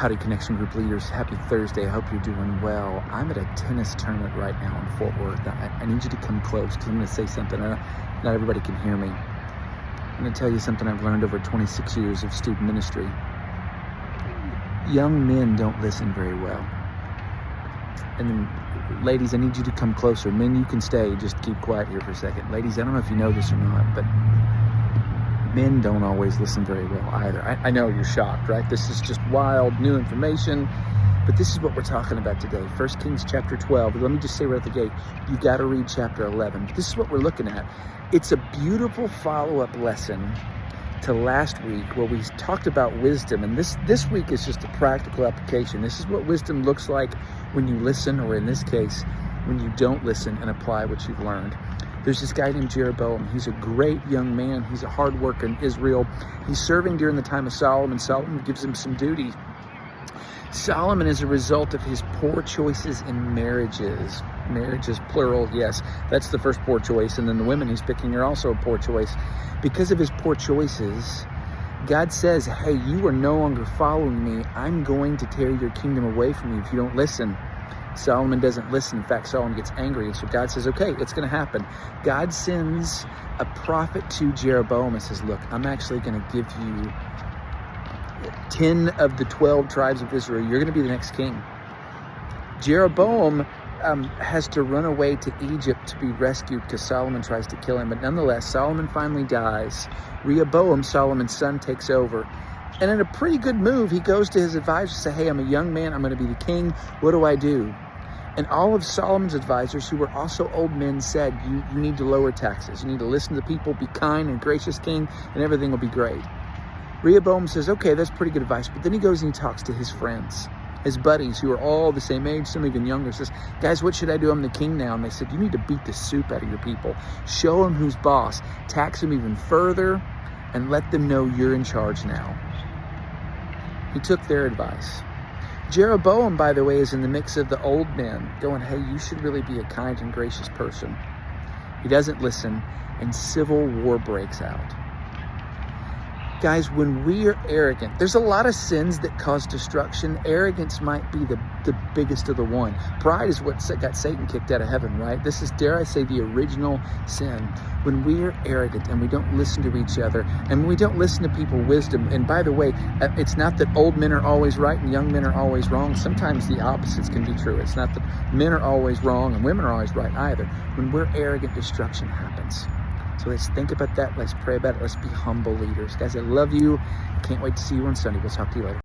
Howdy, Connection Group leaders. Happy Thursday. I hope you're doing well. I'm at a tennis tournament right now in Fort Worth. I need you to come close because I'm going to say something. Not everybody can hear me. I'm going to tell you something I've learned over 26 years of student ministry. Young men don't listen very well. And then, ladies, I need you to come closer. Men, you can stay. Just keep quiet here for a second. Ladies, I don't know if you know this or not, but men don't always listen very well either. I know you're shocked, right? This is just wild, new information, but this is what we're talking about today. 1 Kings chapter 12. Let me just say right at the gate, you got to read chapter 11. But this is what we're looking at. It's a beautiful follow-up lesson to last week where we talked about wisdom, and this week is just a practical application. This is what wisdom looks like when you listen, or in this case, when you don't listen and apply what you've learned. There's this guy named Jeroboam. He's a great young man. He's a hard worker in Israel. He's serving during the time of Solomon. Solomon gives him some duty. Solomon is a result of his poor choices in marriages. Marriages, plural, yes. That's the first poor choice. And then the women he's picking are also a poor choice. Because of his poor choices, God says, hey, you are no longer following me. I'm going to tear your kingdom away from you if you don't listen. Solomon doesn't listen. In fact, Solomon gets angry. And so God says, okay, it's going to happen. God sends a prophet to Jeroboam and says, look, I'm actually going to give you 10 of the 12 tribes of Israel. You're going to be the next king. Jeroboam has to run away to Egypt to be rescued because Solomon tries to kill him. But nonetheless, Solomon finally dies. Rehoboam, Solomon's son, takes over. And in a pretty good move, he goes to his advisors and says, hey, I'm a young man. I'm going to be the king. What do I do? And all of Solomon's advisors, who were also old men, said, you need to lower taxes. You need to listen to people, be kind and gracious king, and everything will be great. Rehoboam says, okay, that's pretty good advice. But then he goes and he talks to his friends, his buddies, who are all the same age, some even younger, says, guys, what should I do? I'm the king now. And they said, you need to beat the soup out of your people. Show them who's boss. Tax them even further and let them know you're in charge now. He took their advice. Jeroboam, by the way, is in the mix of the old men going, hey, you should really be a kind and gracious person. He doesn't listen, and civil war breaks out. Guys, when we are arrogant, there's a lot of sins that cause destruction. Arrogance might be the biggest of the one. Pride is what got Satan kicked out of heaven, right? This is, dare I say, the original sin. When we are arrogant and we don't listen to each other, and when we don't listen to people's wisdom, and by the way, it's not that old men are always right and young men are always wrong. Sometimes the opposites can be true. It's not that men are always wrong and women are always right either. When we're arrogant, destruction happens. So let's think about that. Let's pray about it. Let's be humble leaders. Guys, I love you. Can't wait to see you on Sunday. We'll talk to you later.